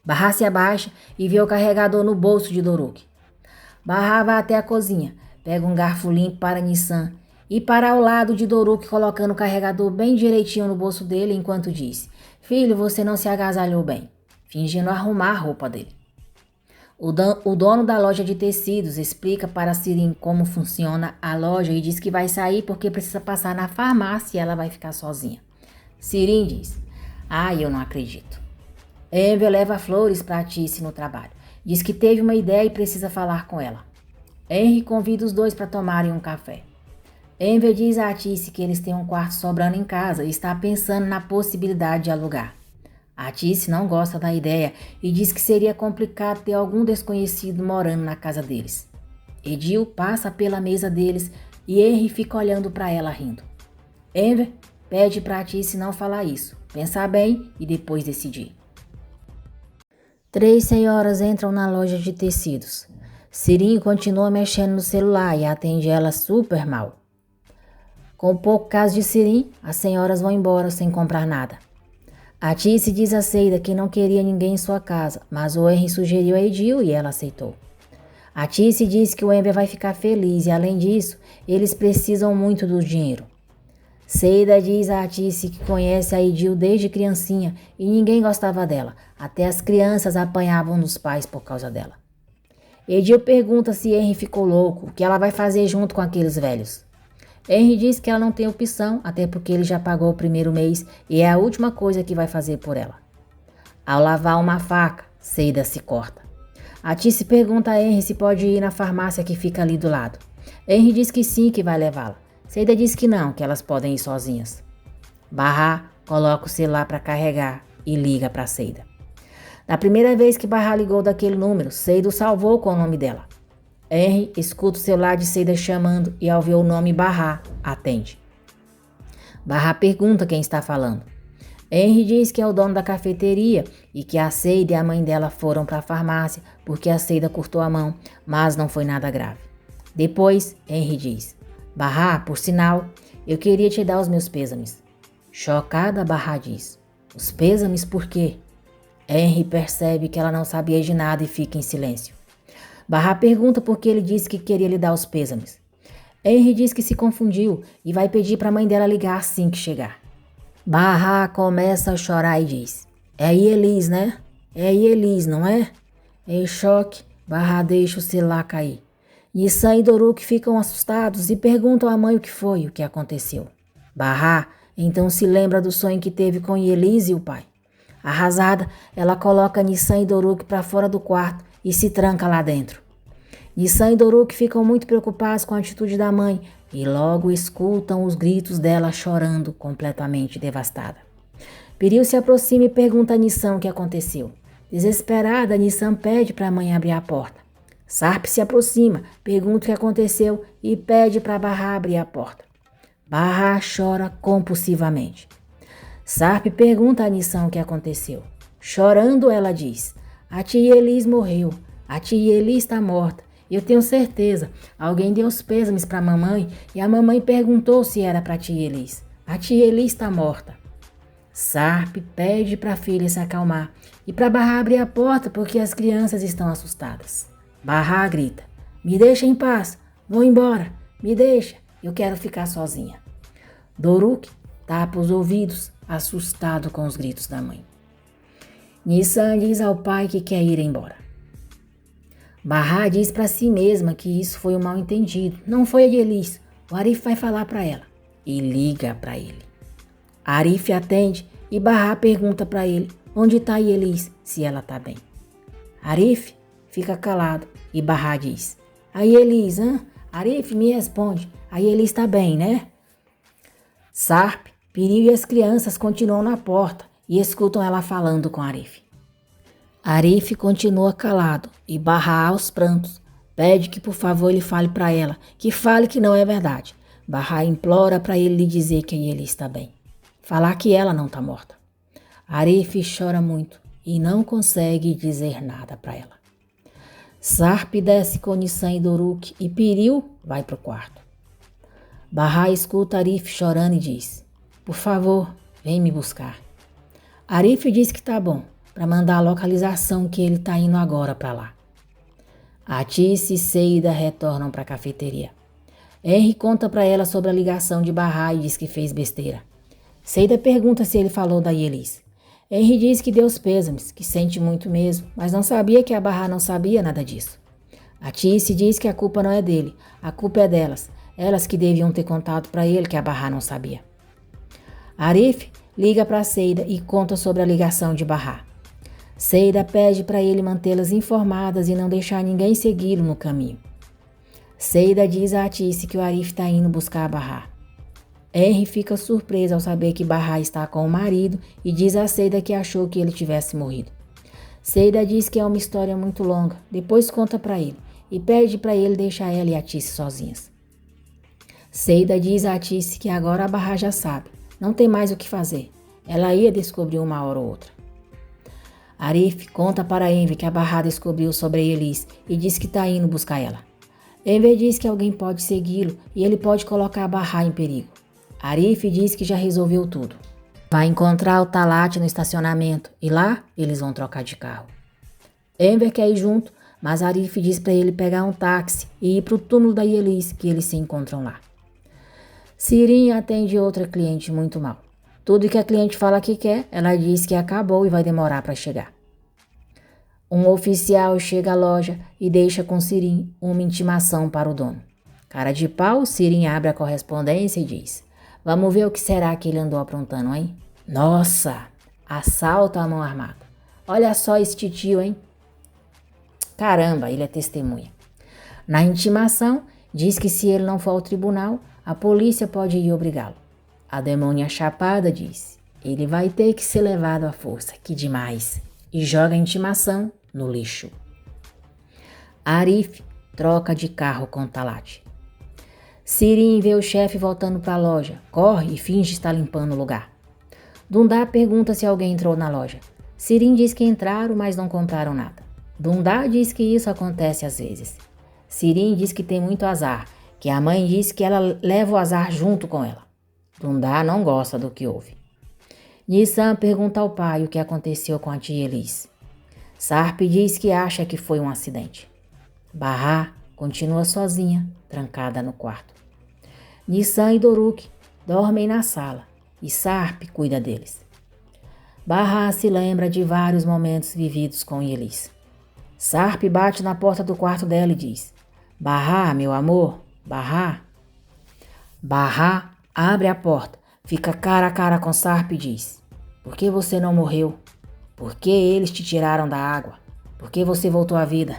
Speaker 1: Barra se abaixa e vê o carregador no bolso de Doruk. Barra vai até a cozinha, pega um garfo limpo para Nissan e para ao lado de Doruk, colocando o carregador bem direitinho no bolso dele enquanto diz: filho, você não se agasalhou bem, fingindo arrumar a roupa dele. O dono da loja de tecidos explica para Sirin como funciona a loja e diz que vai sair porque precisa passar na farmácia e ela vai ficar sozinha. Sirin diz: eu não acredito. Enver leva flores para Tice no trabalho. Diz que teve uma ideia e precisa falar com ela. Henry convida os dois para tomarem um café. Enver diz a Tice que eles têm um quarto sobrando em casa e está pensando na possibilidade de alugar. A Tice não gosta da ideia e diz que seria complicado ter algum desconhecido morando na casa deles. Edil passa pela mesa deles e Henry fica olhando para ela rindo. Enver pede para a Tice não falar isso, pensar bem e depois decidir. 3 senhoras entram na loja de tecidos. Sirin continua mexendo no celular e atende ela super mal. Com pouco caso de Sirin, as senhoras vão embora sem comprar nada. A Tice diz a Seida que não queria ninguém em sua casa, mas o Henry sugeriu a Edil e ela aceitou. A Tice diz que o Enver vai ficar feliz e, além disso, eles precisam muito do dinheiro. Seida diz a Tice que conhece a Edil desde criancinha e ninguém gostava dela, até as crianças apanhavam dos pais por causa dela. Edil pergunta se Henry ficou louco, o que ela vai fazer junto com aqueles velhos. Henry diz que ela não tem opção, até porque ele já pagou o primeiro mês e é a última coisa que vai fazer por ela. Ao lavar uma faca, Seida se corta. A Tice pergunta a Henry se pode ir na farmácia que fica ali do lado. Henry diz que sim, que vai levá-la. Seida diz que não, que elas podem ir sozinhas. Barra coloca o celular para carregar e liga para Seida. Na primeira vez que Barra ligou daquele número, Seida o salvou com o nome dela. Henry escuta o celular de Seida chamando e, ao ver o nome Barra, atende. Barra pergunta quem está falando. Henry diz que é o dono da cafeteria e que a Seida e a mãe dela foram para a farmácia porque a Seida cortou a mão, mas não foi nada grave. Depois, Henry diz: Barra, por sinal, eu queria te dar os meus pêsames. Chocada, Barra diz: os pêsames por quê? Henry percebe que ela não sabia de nada e fica em silêncio. Barra pergunta por que ele disse que queria lhe dar os pêsames. Henry diz que se confundiu e vai pedir para a mãe dela ligar assim que chegar. Barra começa a chorar e diz: é Elis, né? É Elis, não é? Em choque, Barra deixa o celular cair. Nissan e Doruk ficam assustados e perguntam à mãe o que aconteceu. Barra então se lembra do sonho que teve com Elis e o pai. Arrasada, ela coloca Nissan e Doruk para fora do quarto e se tranca lá dentro. Nissan e Doruk ficam muito preocupados com a atitude da mãe e logo escutam os gritos dela chorando, completamente devastada. Piril se aproxima e pergunta a Nissan o que aconteceu. Desesperada, Nissan pede para a mãe abrir a porta. Sarp se aproxima, pergunta o que aconteceu e pede para Barra abrir a porta. Barra chora compulsivamente. Sarp pergunta a Nissan o que aconteceu. Chorando, ela diz: a tia Elis morreu. A tia Elis está morta. Eu tenho certeza. Alguém deu os pêsames para a mamãe e a mamãe perguntou se era para a tia Elis. A tia Elis está morta. Sarp pede para a filha se acalmar e para Barra abrir a porta porque as crianças estão assustadas. Barra grita: me deixa em paz. Vou embora. Me deixa. Eu quero ficar sozinha. Doruk tapa os ouvidos, assustado com os gritos da mãe. Nissan diz ao pai que quer ir embora. Barra diz para si mesma que isso foi um mal-entendido. Não foi a Elis. O Arif vai falar para ela. E liga para ele. Arif atende e Barra pergunta para ele onde está a Elis, se ela está bem. Arif fica calado e Barra diz: a Elis, Arif me responde. A Elis está bem, né? Sarp, Piril e as crianças continuam na porta e escutam ela falando com Arif. Arif continua calado e Barra aos prantos. Pede que por favor ele fale para ela, que fale que não é verdade. Barra implora para ele lhe dizer que ele está bem. Falar que ela não está morta. Arif chora muito e não consegue dizer nada para ela. Sarp desce com Nissan e Doruk e Piril vai para o quarto. Barra escuta Arif chorando e diz: por favor, vem me buscar. Arif diz que está bom, para mandar a localização que ele está indo agora para lá. A Tice e Seida retornam para a cafeteria. Henry conta para ela sobre a ligação de Barra e diz que fez besteira. Seida pergunta se ele falou da Elis. Henry diz que deu os pêsames, que sente muito mesmo, mas não sabia que a Barra não sabia nada disso. A Tice diz que a culpa não é dele, a culpa é delas, elas que deviam ter contado para ele que a Barra não sabia. Arif liga para Seida e conta sobre a ligação de Barra. Seida pede para ele mantê-las informadas e não deixar ninguém segui-lo no caminho. Seida diz a Tice que o Arif está indo buscar a Barra. Henry fica surpreso ao saber que Barra está com o marido e diz a Seida que achou que ele tivesse morrido. Seida diz que é uma história muito longa, depois conta para ele e pede para ele deixar ela e a Tice sozinhas. Seida diz a Tice que agora a Barra já sabe, não tem mais o que fazer, ela ia descobrir uma hora ou outra. Arif conta para Enver que a Barra descobriu sobre a Elis e diz que está indo buscar ela. Enver diz que alguém pode segui-lo e ele pode colocar a Barra em perigo. Arif diz que já resolveu tudo. Vai encontrar o Talat no estacionamento e lá eles vão trocar de carro. Enver quer ir junto, mas Arif diz para ele pegar um táxi e ir para o túmulo da Elis, que eles se encontram lá. Sirin atende outra cliente muito mal. Tudo que a cliente fala que quer, ela diz que acabou e vai demorar para chegar. Um oficial chega à loja e deixa com Sirin uma intimação para o dono. Cara de pau, Sirin abre a correspondência e diz: vamos ver o que será que ele andou aprontando, hein? Nossa, assalto à mão armada. Olha só esse titio, hein? Caramba, ele é testemunha. Na intimação, diz que se ele não for ao tribunal, a polícia pode ir obrigá-lo. A demônia chapada diz: ele vai ter que ser levado à força, que demais. E joga a intimação no lixo. Arif troca de carro com Talat. Sirin vê o chefe voltando para a loja, corre e finge estar limpando o lugar. Dundá pergunta se alguém entrou na loja. Sirin diz que entraram, mas não compraram nada. Dundá diz que isso acontece às vezes. Sirin diz que tem muito azar, que a mãe diz que ela leva o azar junto com ela. Dundá não gosta do que ouve. Nissan pergunta ao pai o que aconteceu com a tia Elis. Sarp diz que acha que foi um acidente. Barra continua sozinha, trancada no quarto. Nissan e Doruk dormem na sala e Sarp cuida deles. Barra se lembra de vários momentos vividos com Elis. Sarp bate na porta do quarto dela e diz: Barra, meu amor, Barra. Barra abre a porta, fica cara a cara com Sarp e diz: por que você não morreu? Por que eles te tiraram da água? Por que você voltou à vida?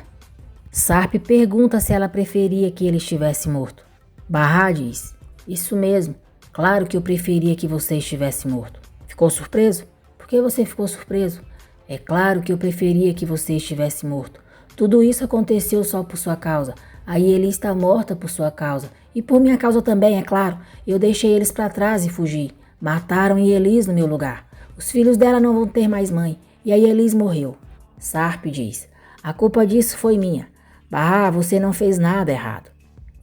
Speaker 1: Sarp pergunta se ela preferia que ele estivesse morto. Barra diz: isso mesmo, claro que eu preferia que você estivesse morto. Ficou surpreso? Por que você ficou surpreso? É claro que eu preferia que você estivesse morto. Tudo isso aconteceu só por sua causa. A Elis está morta por sua causa. E por minha causa também, é claro. Eu deixei eles para trás e fugi. Mataram Elis no meu lugar. Os filhos dela não vão ter mais mãe. E a Elis morreu. Sarp diz: a culpa disso foi minha. Barra, você não fez nada errado.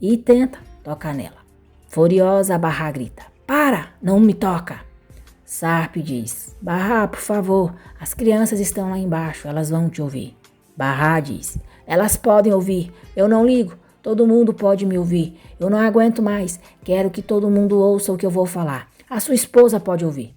Speaker 1: E tenta tocar nela. Furiosa, Barra grita: para, não me toca. Sarp diz: Barra, por favor, as crianças estão lá embaixo, elas vão te ouvir. Barra diz: elas podem ouvir, eu não ligo, todo mundo pode me ouvir, eu não aguento mais, quero que todo mundo ouça o que eu vou falar, a sua esposa pode ouvir.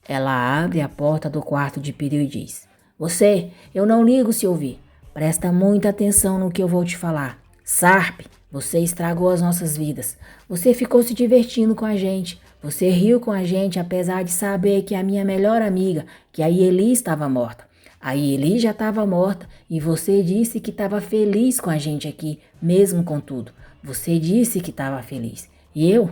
Speaker 1: Ela abre a porta do quarto de Piril e diz: você, eu não ligo se ouvir, presta muita atenção no que eu vou te falar. Sarp, você estragou as nossas vidas, você ficou se divertindo com a gente, você riu com a gente apesar de saber que a minha melhor amiga, que a Elis estava morta. A Elis já estava morta e você disse que estava feliz com a gente aqui, mesmo com tudo. Você disse que estava feliz. E eu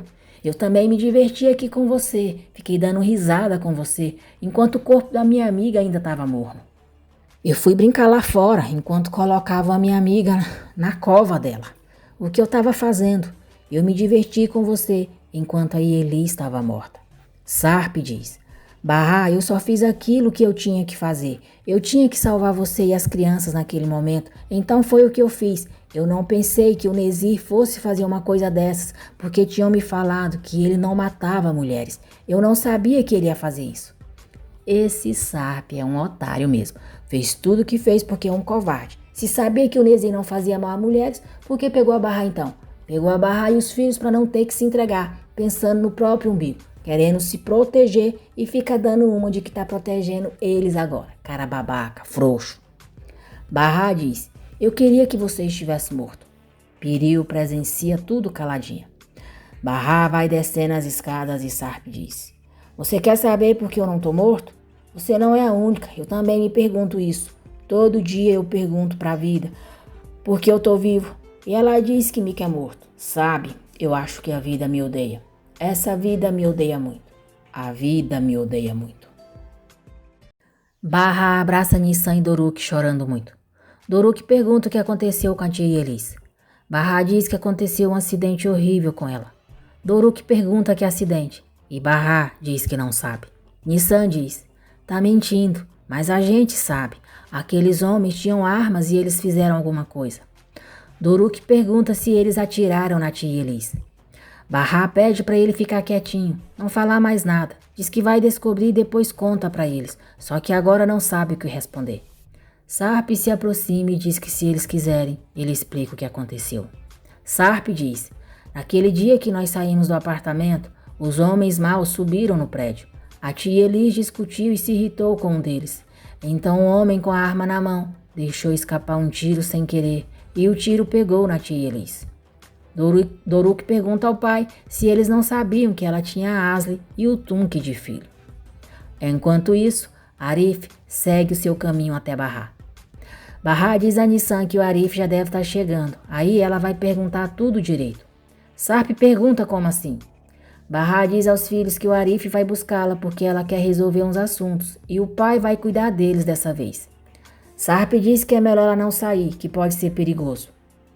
Speaker 1: também me diverti aqui com você, fiquei dando risada com você, enquanto o corpo da minha amiga ainda estava morno. Eu fui brincar lá fora, enquanto colocavam a minha amiga na cova dela. O que eu estava fazendo? Eu me diverti com você, enquanto a Elis estava morta. Sarp diz: Barra, eu só fiz aquilo que eu tinha que fazer. Eu tinha que salvar você e as crianças naquele momento. Então foi o que eu fiz. Eu não pensei que o Nezir fosse fazer uma coisa dessas, porque tinham me falado que ele não matava mulheres. Eu não sabia que ele ia fazer isso. Esse Sarp é um otário mesmo. Fez tudo o que fez porque é um covarde. Se sabia que o Nezir não fazia mal a mulheres, por que pegou a Barra então? Pegou a Barra e os filhos para não ter que se entregar, pensando no próprio umbigo. querendo se proteger e fica dando uma de que tá protegendo eles agora. Cara babaca, frouxo. Barra diz, eu queria que você estivesse morto. Piriu presencia tudo caladinha. Barra vai descendo as escadas e Sarp diz, você quer saber por que eu não tô morto? Você não é a única, eu também me pergunto isso. Todo dia eu pergunto pra vida, por que eu tô vivo? E ela diz que me quer morto. Sabe, eu acho que a vida me odeia. Essa vida me odeia muito. A vida me odeia muito. Barra abraça Nissan e Doruk chorando muito. Doruk pergunta o que aconteceu com a tia Elis. Barra diz que aconteceu um acidente horrível com ela. Doruk pergunta que acidente. E Barra diz que não sabe. Nissan diz, tá mentindo, mas a gente sabe. Aqueles homens tinham armas e eles fizeram alguma coisa. Doruk pergunta se eles atiraram na tia Elis. Barra pede para ele ficar quietinho, não falar mais nada. Diz que vai descobrir e depois conta para eles, só que agora não sabe o que responder. Sarp se aproxima e diz que se eles quiserem, ele explica o que aconteceu. Sarp diz, naquele dia que nós saímos do apartamento, os homens maus subiram no prédio. A tia Elis discutiu e se irritou com um deles. Então um homem com a arma na mão deixou escapar um tiro sem querer e o tiro pegou na tia Elis. Doruk pergunta ao pai se eles não sabiam que ela tinha a Asli e o Tunk de filho. Enquanto isso, Arif segue o seu caminho até Barra. Barra diz a Nissan que o Arif já deve estar chegando, aí ela vai perguntar tudo direito. Sarp pergunta como assim. Barra diz aos filhos que o Arif vai buscá-la porque ela quer resolver uns assuntos e o pai vai cuidar deles dessa vez. Sarp diz que é melhor ela não sair, que pode ser perigoso.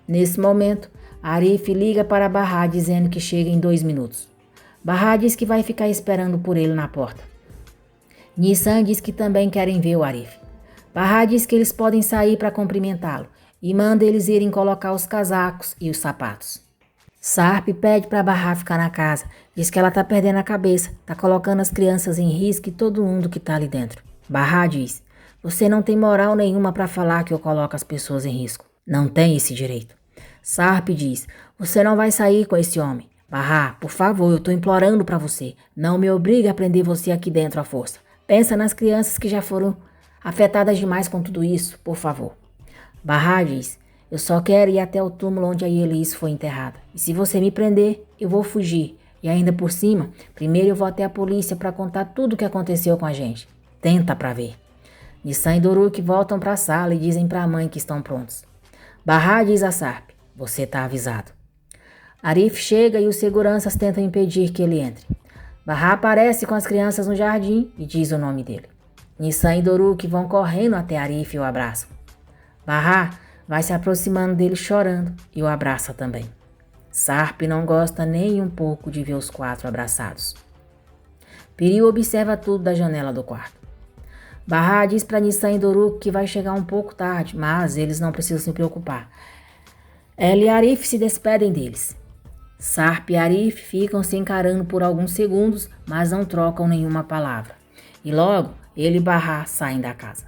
Speaker 1: Nesse momento, Arif liga para Barra dizendo que chega em 2 minutos. Barra diz que vai ficar esperando por ele na porta. Nissan diz que também querem ver o Arif. Barra diz que eles podem sair para cumprimentá-lo e manda eles irem colocar os casacos e os sapatos. Sarp pede para Barra ficar na casa, diz que ela tá perdendo a cabeça, tá colocando as crianças em risco e todo mundo que tá ali dentro. Barra diz, você não tem moral nenhuma para falar que eu coloco as pessoas em risco. Não tem esse direito. Sarp diz, você não vai sair com esse homem. Barra, por favor, eu tô implorando para você. Não me obrigue a prender você aqui dentro à força. Pensa nas crianças que já foram afetadas demais com tudo isso, por favor. Barra diz, eu só quero ir até o túmulo onde a Elis foi enterrada. E se você me prender, eu vou fugir. E ainda por cima, primeiro eu vou até a polícia para contar tudo o que aconteceu com a gente. Tenta para ver. Nissan e Doruk voltam para a sala e dizem para a mãe que estão prontos. Barra diz a Sarp, você tá avisado. Arif chega e os seguranças tentam impedir que ele entre. Barra aparece com as crianças no jardim e diz o nome dele. Nissan e Doruk vão correndo até Arif e o abraçam. Barra vai se aproximando dele chorando e o abraça também. Sarp não gosta nem um pouco de ver os 4 abraçados. Piriu observa tudo da janela do quarto. Barra diz para Nissan e Doruk que vai chegar um pouco tarde, mas eles não precisam se preocupar. Ela e Arif se despedem deles. Sarp e Arif ficam se encarando por alguns segundos, mas não trocam nenhuma palavra. E logo, ele e Barra saem da casa.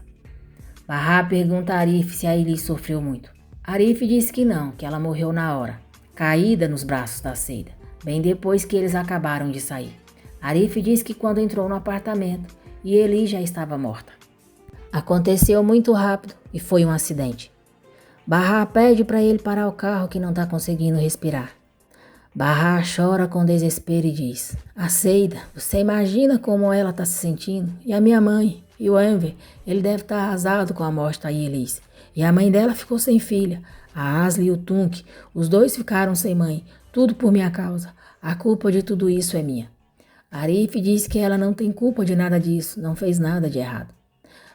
Speaker 1: Barra pergunta a Arif se a Elis sofreu muito. Arif diz que não, que ela morreu na hora, caída nos braços da Seida, bem depois que eles acabaram de sair. Arif diz que quando entrou no apartamento, e Elis já estava morta. Aconteceu muito rápido e foi um acidente. Barra pede para ele parar o carro que não está conseguindo respirar. Barra chora com desespero e diz, a Seida, você imagina como ela está se sentindo? E a minha mãe? E o Enver? Ele deve estar arrasado com a morte da Elis. E a mãe dela ficou sem filha. A Asli e o Tunk, os dois ficaram sem mãe. Tudo por minha causa. A culpa de tudo isso é minha. Arif diz que ela não tem culpa de nada disso, não fez nada de errado.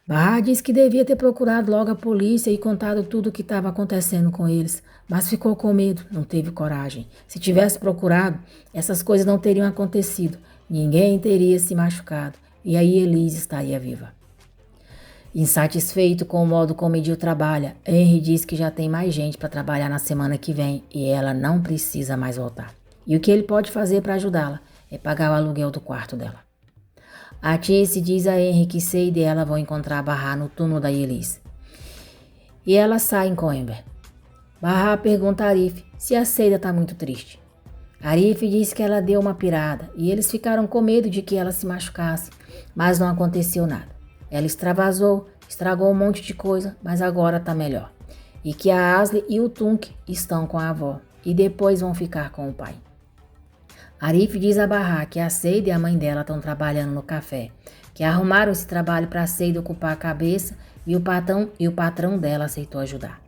Speaker 1: Barra diz que devia ter procurado logo a polícia e contado tudo o que estava acontecendo com eles, mas ficou com medo, não teve coragem. Se tivesse procurado, essas coisas não teriam acontecido, ninguém teria se machucado e aí Elis estaria viva. Insatisfeito com o modo como Edil trabalha, Henry diz que já tem mais gente para trabalhar na semana que vem e ela não precisa mais voltar. E o que ele pode fazer para ajudá-la é pagar o aluguel do quarto dela. A Tice diz a Henry que Seida e ela vão encontrar Barra no túmulo da Elis. E elas saem com Ember. Barra pergunta a Arif se a Seida está muito triste. Arif disse que ela deu uma pirada e eles ficaram com medo de que ela se machucasse, mas não aconteceu nada. Ela extravasou, estragou um monte de coisa, mas agora tá melhor. E que a Asli e o Tunk estão com a avó e depois vão ficar com o pai. Arif diz a Bahá que a Seida e a mãe dela estão trabalhando no café, que arrumaram esse trabalho para a Seida ocupar a cabeça e o patrão dela aceitou ajudar.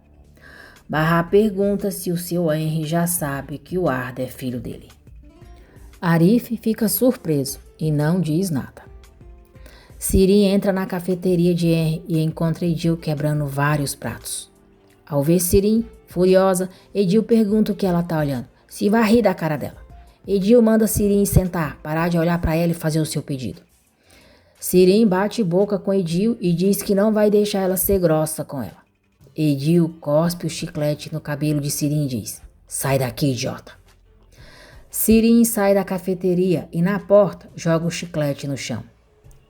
Speaker 1: Bahá pergunta se o seu Henry já sabe que o Arda é filho dele. Arif fica surpreso e não diz nada. Siri entra na cafeteria de Henry e encontra Edil quebrando vários pratos. Ao ver Siri, furiosa, Edil pergunta o que ela tá olhando, se vai rir da cara dela. Edil manda Siri sentar, parar de olhar para ela e fazer o seu pedido. Siri bate boca com Edil e diz que não vai deixar ela ser grossa com ela. Edil cospe o chiclete no cabelo de Siri e diz: sai daqui, idiota. Siri sai da cafeteria e na porta joga o chiclete no chão.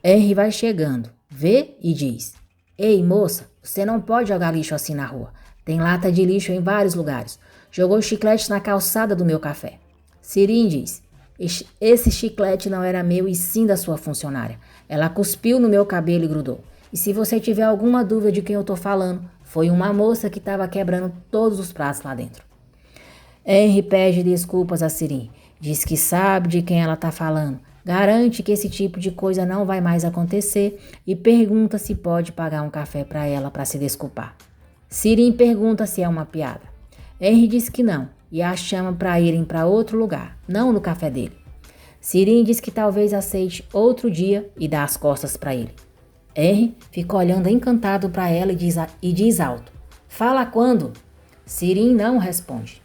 Speaker 1: Henry vai chegando, vê e diz: ei, moça, você não pode jogar lixo assim na rua. Tem lata de lixo em vários lugares. Jogou chiclete na calçada do meu café. Siri diz: esse chiclete não era meu e sim da sua funcionária. Ela cuspiu no meu cabelo e grudou. E se você tiver alguma dúvida de quem eu tô falando, foi uma moça que estava quebrando todos os pratos lá dentro. Henry pede desculpas a Siri. Diz que sabe de quem ela tá falando. Garante que esse tipo de coisa não vai mais acontecer e pergunta se pode pagar um café para ela para se desculpar. Siri pergunta se é uma piada. Henry diz que não e a chama para irem para outro lugar, não no café dele. Siri diz que talvez aceite outro dia e dá as costas para ele. Henry fica olhando encantado para ela e diz alto: fala quando? Siri não responde.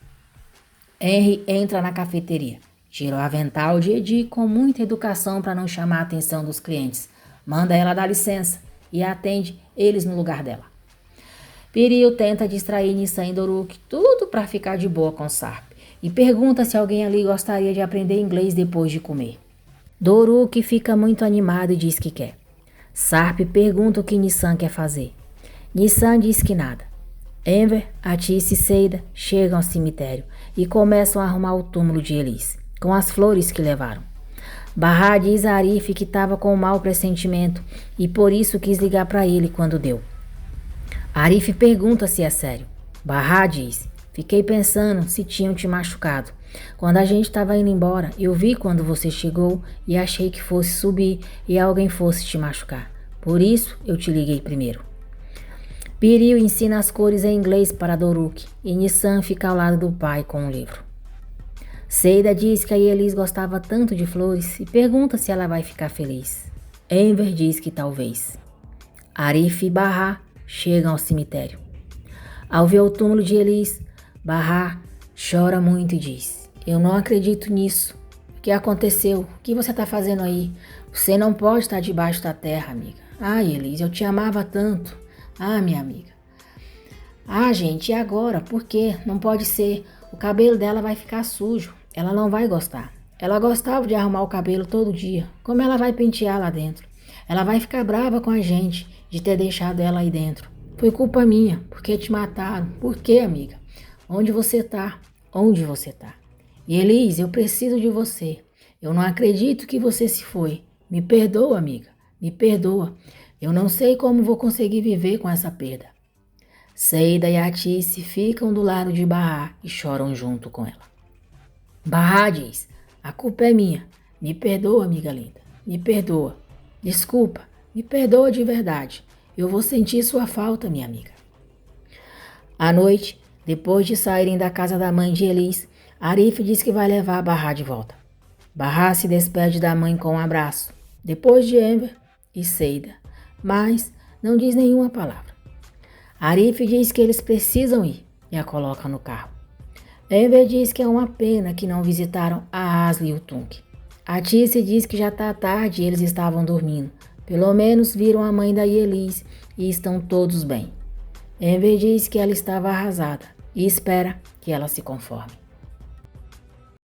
Speaker 1: Henry entra na cafeteria. Tira o avental de Edi com muita educação para não chamar a atenção dos clientes. Manda ela dar licença e atende eles no lugar dela. Piril tenta distrair Nissan e Doruk, tudo para ficar de boa com Sarp, e pergunta se alguém ali gostaria de aprender inglês depois de comer. Doruk fica muito animado e diz que quer. Sarp pergunta o que Nissan quer fazer. Nissan diz que nada. Enver, Atice e Seida chegam ao cemitério e começam a arrumar o túmulo de Elis, com as flores que levaram. Bahá diz a Arif que estava com um mau pressentimento e por isso quis ligar para ele quando deu. Arif pergunta se é sério. Bahá diz: fiquei pensando se tinham te machucado. Quando a gente estava indo embora, eu vi quando você chegou e achei que fosse subir e alguém fosse te machucar. Por isso eu te liguei primeiro. Piril ensina as cores em inglês para Doruk e Nissan fica ao lado do pai com um livro. Seida diz que a Elis gostava tanto de flores e pergunta se ela vai ficar feliz. Enver diz que talvez. Arif e Bahá chegam ao cemitério. Ao ver o túmulo de Elis, Bahá chora muito e diz: eu não acredito nisso. O que aconteceu? O que você está fazendo aí? Você não pode estar debaixo da terra, amiga. Ai, Elis, eu te amava tanto. Ah, minha amiga. Ah, gente, e agora? Por quê? Não pode ser. O cabelo dela vai ficar sujo. Ela não vai gostar. Ela gostava de arrumar o cabelo todo dia. Como ela vai pentear lá dentro? Ela vai ficar brava com a gente de ter deixado ela aí dentro. Foi culpa minha, porque te mataram. Por quê, amiga? Onde você tá? Onde você tá? E Elis, eu preciso de você. Eu não acredito que você se foi. Me perdoa, amiga. Me perdoa. Eu não sei como vou conseguir viver com essa perda. Seida e Atice ficam do lado de Bahá e choram junto com ela. Bahá diz: a culpa é minha. Me perdoa, amiga linda. Me perdoa. Desculpa. Me perdoa de verdade. Eu vou sentir sua falta, minha amiga. À noite, depois de saírem da casa da mãe de Elis, Arif diz que vai levar Bahá de volta. Bahá se despede da mãe com um abraço, depois de Enver e Seida, mas não diz nenhuma palavra. Arif diz que eles precisam ir e a coloca no carro. Enver diz que é uma pena que não visitaram a Asli e o Tunk. A Tice diz que já está tarde e eles estavam dormindo. Pelo menos viram a mãe da Elis e estão todos bem. Enver diz que ela estava arrasada e espera que ela se conforme.